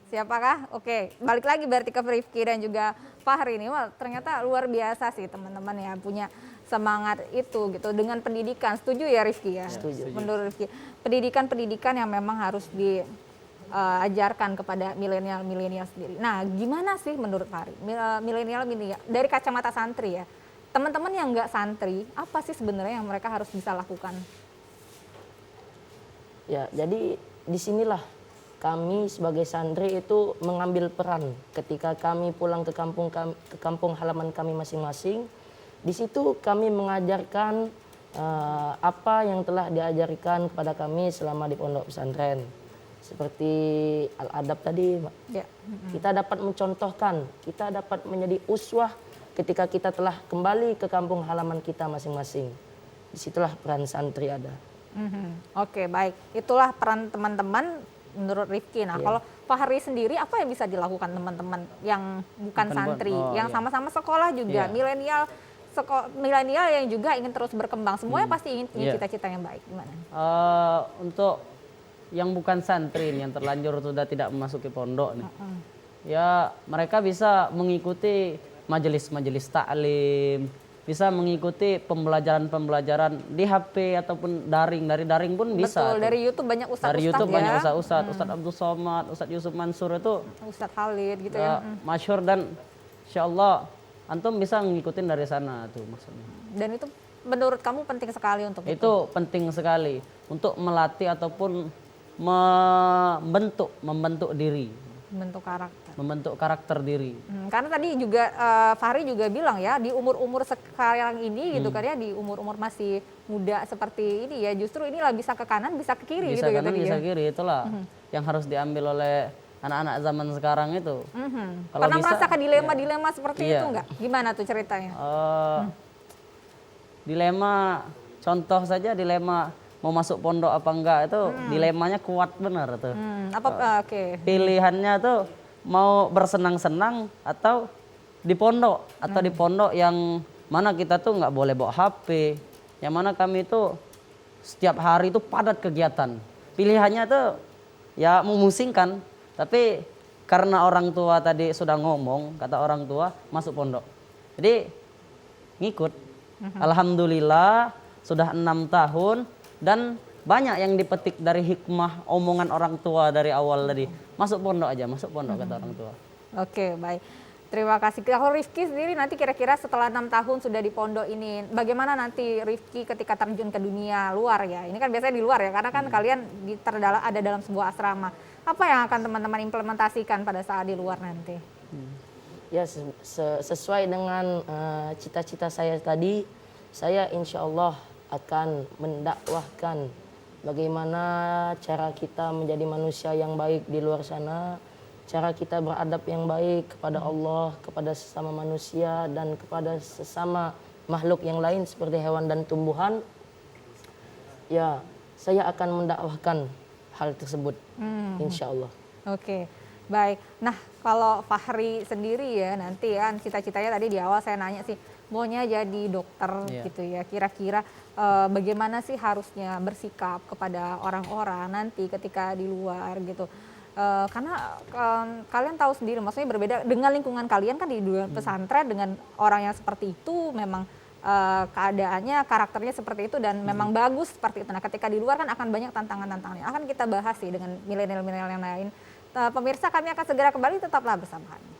Siapakah? Oke, balik lagi berarti ke Rifki dan juga Fahri ini. Wah, ternyata luar biasa sih teman-teman ya, punya semangat itu gitu dengan pendidikan. Setuju ya Rifki ya? Setuju. Menurut Rifki, pendidikan yang memang harus ajarkan kepada milenial sendiri. Nah, gimana sih menurut Pak Hari, milenial dari kacamata santri ya, teman-teman yang nggak santri, apa sih sebenarnya yang mereka harus bisa lakukan? Ya, jadi disinilah kami sebagai santri itu mengambil peran ketika kami pulang ke kampung halaman kami masing-masing. Di situ kami mengajarkan apa yang telah diajarkan kepada kami selama di pondok pesantren. Seperti al-adab tadi, Mbak. Ya. Kita dapat mencontohkan, kita dapat menjadi uswah ketika kita telah kembali ke kampung halaman kita masing-masing. Disitulah peran santri ada. Oke, baik. Itulah peran teman-teman menurut Rifki. Nah, kalau Pak Hari sendiri apa yang bisa dilakukan teman-teman yang bukan santri, yang sama-sama sekolah juga, milenial yang juga ingin terus berkembang, semuanya pasti ingin punya cita-cita yang baik. Gimana? Untuk yang bukan santri yang terlanjur sudah tidak memasuki pondok nih, ya mereka bisa mengikuti majelis-majelis taklim, bisa mengikuti pembelajaran-pembelajaran di HP ataupun daring. Dari daring pun bisa. Betul, dari YouTube banyak ustadz-ustadz Dari YouTube ya. banyak ustadz, Ustadz Abdul Somad, Ustadz Yusuf Mansur itu Ustadz Khalid gitu ya. Masyhur dan insya Allah antum bisa ngikutin dari sana tuh maksudnya. Dan itu menurut kamu penting sekali untuk itu? Itu penting sekali untuk melatih ataupun membentuk diri. Membentuk karakter diri. Karena tadi juga Fahri juga bilang ya, di umur-umur sekarang ini gitu kan ya, di umur-umur masih muda seperti ini ya, justru inilah bisa ke kanan, bisa ke kiri Bisa gitu kanan, bisa ya. kiri, itulah yang harus diambil oleh anak-anak zaman sekarang itu. Kalau Pernah bisa, merasakan dilema-dilema seperti Iya. itu enggak? Gimana tuh ceritanya? Dilema, contoh saja dilema mau masuk pondok apa enggak itu dilemanya kuat benar tuh. Oke. Pilihannya tuh mau bersenang-senang atau di pondok atau di pondok yang mana kita tuh nggak boleh bawa HP, yang mana kami itu setiap hari itu padat kegiatan. Pilihannya tuh ya memusingkan, tapi karena orang tua tadi sudah ngomong, kata orang tua masuk pondok, jadi ngikut. Alhamdulillah sudah 6 tahun dan banyak yang dipetik dari hikmah omongan orang tua dari awal tadi. Masuk pondok aja, masuk pondok kata orang tua. Oke, baik. Terima kasih. Kalau Rifki sendiri nanti kira-kira setelah 6 tahun sudah di pondok ini, bagaimana nanti Rifki ketika terjun ke dunia luar ya? Ini kan biasanya di luar ya, karena kan kalian ada dalam sebuah asrama. Apa yang akan teman-teman implementasikan pada saat di luar nanti? Ya, sesuai dengan cita-cita saya tadi, saya insya Allah akan mendakwahkan bagaimana cara kita menjadi manusia yang baik di luar sana, cara kita beradab yang baik kepada Allah, kepada sesama manusia, dan kepada sesama makhluk yang lain seperti hewan dan tumbuhan. Ya, saya akan mendakwahkan hal tersebut, insya Allah. Oke, baik. Nah, kalau Fahri sendiri ya nanti kan cita-citanya tadi di awal saya nanya sih, maunya jadi dokter gitu ya. Kira-kira bagaimana sih harusnya bersikap kepada orang-orang nanti ketika di luar gitu. Karena kalian tahu sendiri, maksudnya berbeda dengan lingkungan kalian kan di dunia pesantren dengan orang yang seperti itu memang keadaannya, karakternya seperti itu dan memang bagus seperti itu. Nah, ketika di luar kan akan banyak tantangan-tantangannya. Akan kita bahas sih dengan milenial-milenial yang lain. Pemirsa, kami akan segera kembali, tetaplah bersama kami.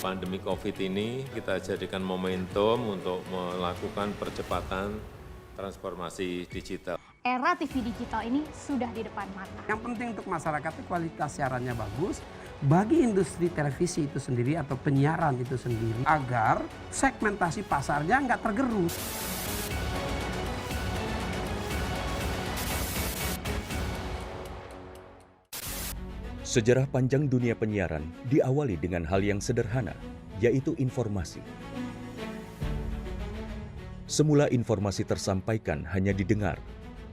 Pandemi COVID ini kita jadikan momentum untuk melakukan percepatan transformasi digital. Era TV digital ini sudah di depan mata. Yang penting untuk masyarakat itu kualitas siarannya bagus. Bagi industri televisi itu sendiri atau penyiaran itu sendiri, agar segmentasi pasarnya nggak tergerus. Sejarah panjang dunia penyiaran diawali dengan hal yang sederhana, yaitu informasi. Semula informasi tersampaikan hanya didengar.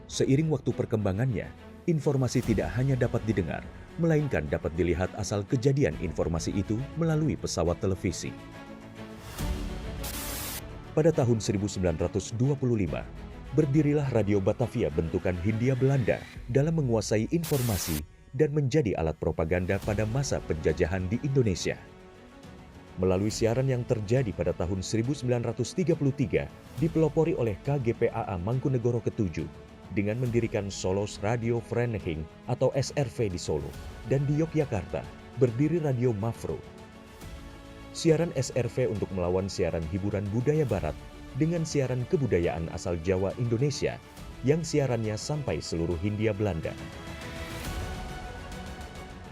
Seiring waktu perkembangannya, informasi tidak hanya dapat didengar, melainkan dapat dilihat asal kejadian informasi itu melalui pesawat televisi. Pada tahun 1925, berdirilah Radio Batavia bentukan Hindia Belanda dalam menguasai informasi dan menjadi alat propaganda pada masa penjajahan di Indonesia. Melalui siaran yang terjadi pada tahun 1933, dipelopori oleh KGPAA Mangkunegoro ke-7 dengan mendirikan Solos Radio Vereniging atau SRV di Solo, dan di Yogyakarta berdiri Radio Mafro. Siaran SRV untuk melawan siaran hiburan budaya barat dengan siaran kebudayaan asal Jawa Indonesia yang siarannya sampai seluruh Hindia Belanda.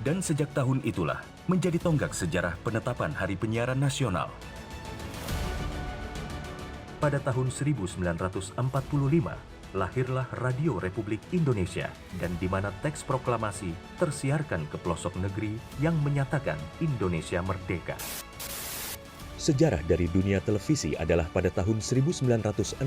Dan sejak tahun itulah menjadi tonggak sejarah penetapan Hari Penyiaran Nasional. Pada tahun 1945, lahirlah Radio Republik Indonesia, dan di mana teks proklamasi tersiarkan ke pelosok negeri yang menyatakan Indonesia merdeka. Sejarah dari dunia televisi adalah pada tahun 1962,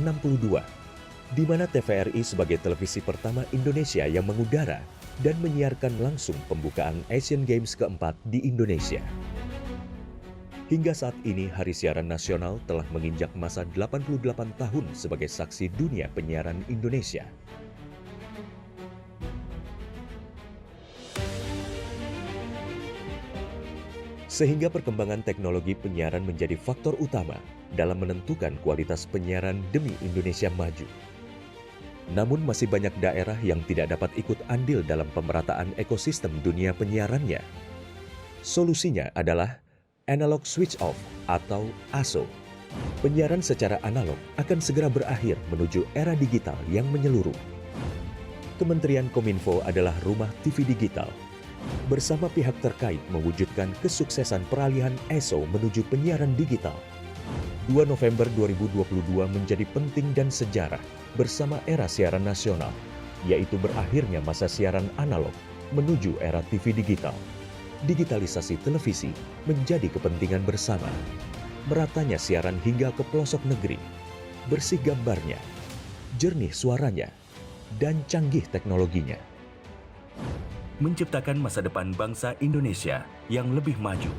di mana TVRI sebagai televisi pertama Indonesia yang mengudara dan menyiarkan langsung pembukaan Asian Games keempat di Indonesia. Hingga saat ini, Hari Siaran Nasional telah menginjak masa 88 tahun sebagai saksi dunia penyiaran Indonesia. Sehingga perkembangan teknologi penyiaran menjadi faktor utama dalam menentukan kualitas penyiaran demi Indonesia maju. Namun masih banyak daerah yang tidak dapat ikut andil dalam pemerataan ekosistem dunia penyiarannya. Solusinya adalah Analog Switch Off atau ASO. Penyiaran secara analog akan segera berakhir menuju era digital yang menyeluruh. Kementerian Kominfo adalah rumah TV digital. Bersama pihak terkait mewujudkan kesuksesan peralihan ESO menuju penyiaran digital. 2 November 2022 menjadi penting dan sejarah bersama era siaran nasional, yaitu berakhirnya masa siaran analog menuju era TV digital. Digitalisasi televisi menjadi kepentingan bersama. Meratanya siaran hingga ke pelosok negeri, bersih gambarnya, jernih suaranya, dan canggih teknologinya. Menciptakan masa depan bangsa Indonesia yang lebih maju.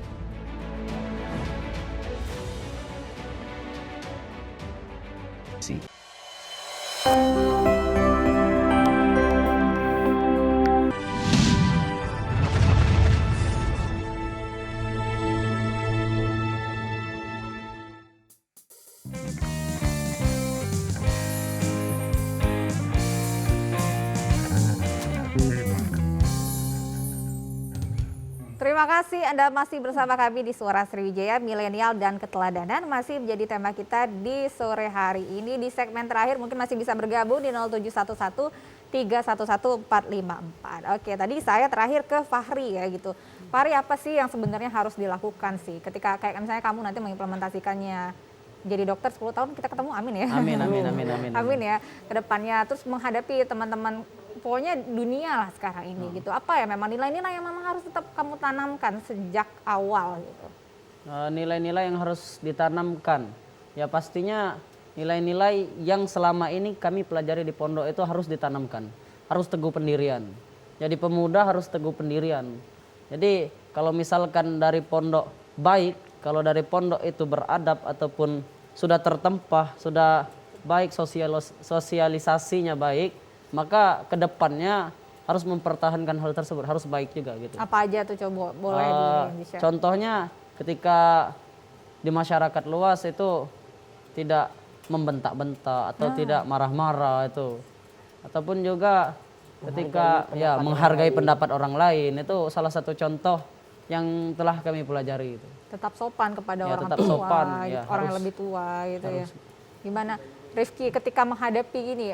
Terima kasih Anda masih bersama kami di Suara Sriwijaya, Milenial dan Keteladanan masih menjadi tema kita di sore hari ini. Di segmen terakhir mungkin masih bisa bergabung di 0711 311 454. Oke, tadi saya terakhir ke Fahri ya gitu. Fahri, apa sih yang sebenarnya harus dilakukan sih ketika kayak misalnya kamu nanti mengimplementasikannya jadi dokter 10 tahun kita ketemu, amin ya. Amin ya ke depannya, terus menghadapi teman-teman pokoknya dunia lah sekarang ini gitu. Apa ya memang nilai-nilai yang memang harus tetap kamu tanamkan sejak awal gitu? Nilai-nilai yang harus ditanamkan, ya pastinya nilai-nilai yang selama ini kami pelajari di pondok itu harus ditanamkan. Harus teguh pendirian. Jadi pemuda harus teguh pendirian. Jadi kalau misalkan dari pondok baik, kalau dari pondok itu beradab ataupun sudah tertempah, sudah baik sosialisasinya baik, maka kedepannya harus mempertahankan hal tersebut, harus baik juga gitu. Apa aja tuh coba boleh di-share? Contohnya ketika di masyarakat luas itu tidak membentak-bentak atau tidak marah-marah itu, ataupun juga ketika menghargai pendapat orang lain, itu salah satu contoh yang telah kami pelajari itu. Tetap sopan kepada orang tetap tua, sopan, orang yang lebih tua gitu ya. Gimana Rifki ketika menghadapi gini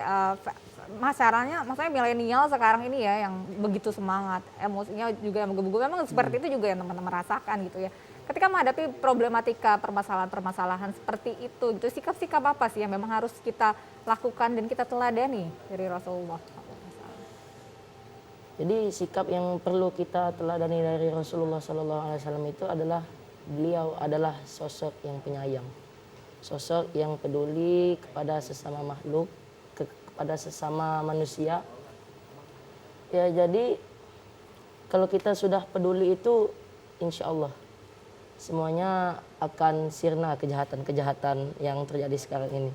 masyarakat milenial sekarang ini ya yang begitu semangat, emosinya juga yang menggebu-gebu, memang seperti itu juga yang teman-teman rasakan gitu ya. Ketika menghadapi problematika permasalahan-permasalahan seperti itu gitu, sikap-sikap apa sih yang memang harus kita lakukan dan kita teladani dari Rasulullah? Jadi sikap yang perlu kita teladani dari Rasulullah SAW itu adalah beliau adalah sosok yang penyayang, sosok yang peduli kepada sesama makhluk, kepada sesama manusia. Ya jadi kalau kita sudah peduli itu, insya Allah semuanya akan sirna kejahatan-kejahatan yang terjadi sekarang ini.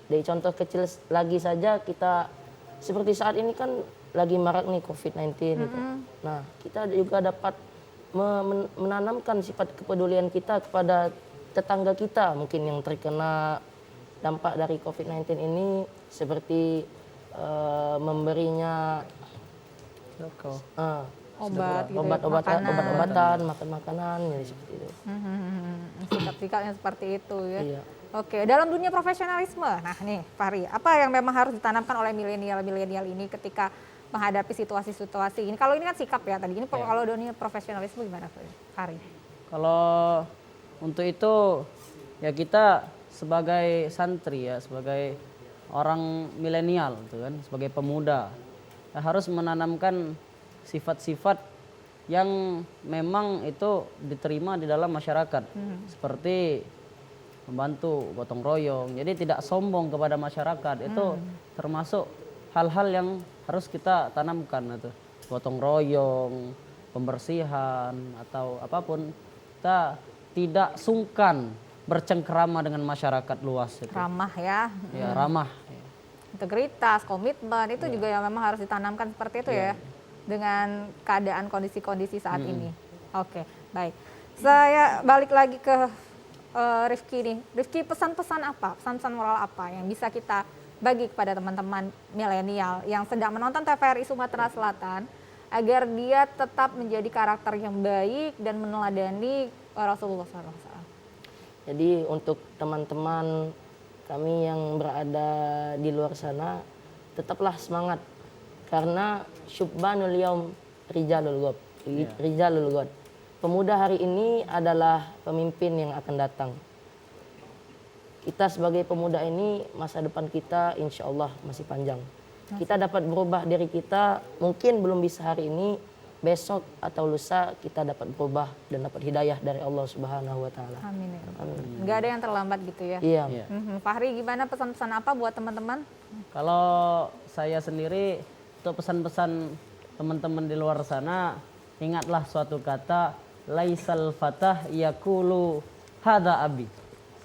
Dari contoh kecil lagi saja, kita seperti saat ini kan lagi marak nih COVID-19 gitu. Nah, kita juga dapat menanamkan sifat kepedulian kita kepada tetangga kita mungkin yang terkena dampak dari COVID-19 ini, seperti memberinya obat-obatan, makan-makanan, jadi seperti itu. Sikap-sikapnya seperti itu ya. Iya. Oke, dalam dunia profesionalisme, nah nih Fahri, apa yang memang harus ditanamkan oleh milenial ini ketika menghadapi situasi-situasi ini? Kalau ini kan sikap ya tadi, ini kalau dunia profesionalisme gimana Fahri? Kalau untuk itu ya kita sebagai santri ya, sebagai orang milenial gitu kan, sebagai pemuda ya harus menanamkan sifat-sifat yang memang itu diterima di dalam masyarakat, seperti membantu, gotong royong. Jadi tidak sombong kepada masyarakat, itu termasuk hal-hal yang harus kita tanamkan, itu gotong royong, pembersihan atau apapun. Kita tidak sungkan bercengkrama dengan masyarakat luas itu. Ramah ya. Ya, ramah. Integritas, komitmen itu juga yang memang harus ditanamkan seperti itu ya. Dengan keadaan kondisi-kondisi saat ini. Oke, baik. Saya balik lagi ke Rifki nih. Rifki, pesan-pesan apa, pesan-pesan moral apa yang bisa kita bagi kepada teman-teman milenial yang sedang menonton TVRI Sumatera Selatan agar dia tetap menjadi karakter yang baik dan meneladani Rasulullah SAW? Jadi untuk teman-teman kami yang berada di luar sana, tetaplah semangat. Karena syubbanul yaum rijalul ghad. Rijalul ghad. Pemuda hari ini adalah pemimpin yang akan datang. Kita sebagai pemuda ini, masa depan kita insya Allah masih panjang. Kita dapat berubah diri kita, mungkin belum bisa hari ini, besok atau lusa kita dapat berubah dan dapat hidayah dari Allah Subhanahu wa Ta'ala. Amin. Nggak ada yang terlambat gitu ya. Iya. Fahri, gimana pesan-pesan apa buat teman-teman? Kalau saya sendiri, untuk pesan-pesan teman-teman di luar sana, ingatlah suatu kata, laisal fatah yaqulu hadza abi,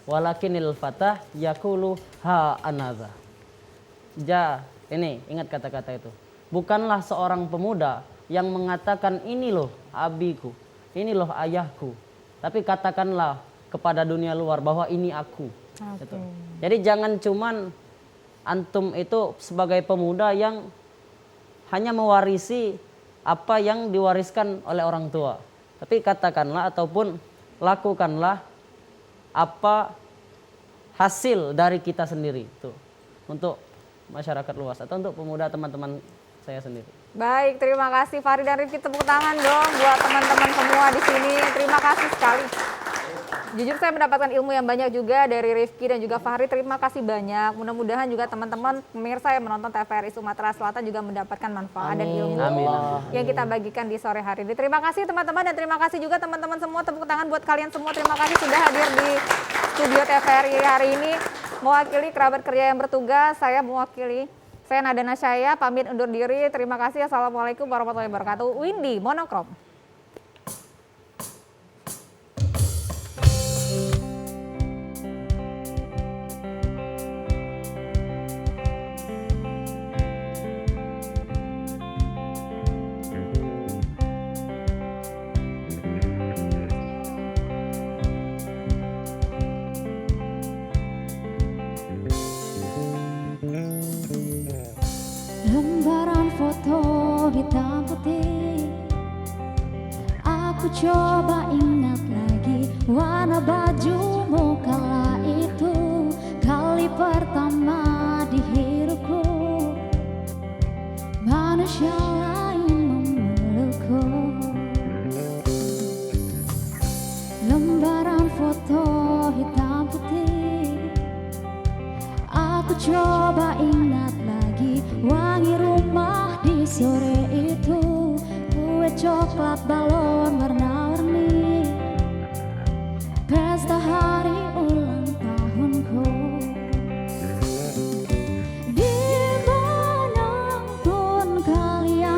walakinil fatah yaqulu ha anadha. Ini ingat kata-kata itu. Bukanlah seorang pemuda yang mengatakan ini loh abiku, ini loh ayahku, tapi katakanlah kepada dunia luar bahwa ini aku. Gitu. Jadi jangan cuman antum itu sebagai pemuda yang hanya mewarisi apa yang diwariskan oleh orang tua. Tapi katakanlah ataupun lakukanlah apa hasil dari kita sendiri tuh untuk masyarakat luas atau untuk pemuda teman-teman saya sendiri. Baik, terima kasih Fahri dan Rifki, tepuk tangan dong buat teman-teman semua di sini. Terima kasih sekali. Jujur saya mendapatkan ilmu yang banyak juga dari Rifki dan juga Fahri. Terima kasih banyak. Mudah-mudahan juga teman-teman pemirsa yang menonton TVRI Sumatera Selatan juga mendapatkan manfaat dan ilmu yang kita bagikan di sore hari ini. Terima kasih teman-teman dan terima kasih juga teman-teman semua. Tepuk tangan buat kalian semua. Terima kasih sudah hadir di studio TVRI hari ini. Mewakili kerabat kerja yang bertugas, saya Nada Nasyaya pamit undur diri. Terima kasih. Assalamualaikum warahmatullahi wabarakatuh. Windy Monokrom. Lembaran foto hitam putih, aku coba ingat lagi warna bajumu kala itu, kali pertama di hidupku manusia lain memelukku. Lembaran foto hitam putih, aku coba ingat lagi wangi rumah di sore itu, kue coklat balon warna-warni, pesta hari ulang tahunku. Dimanapun kalian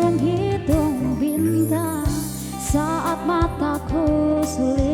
menghitung bintang saat mataku sulit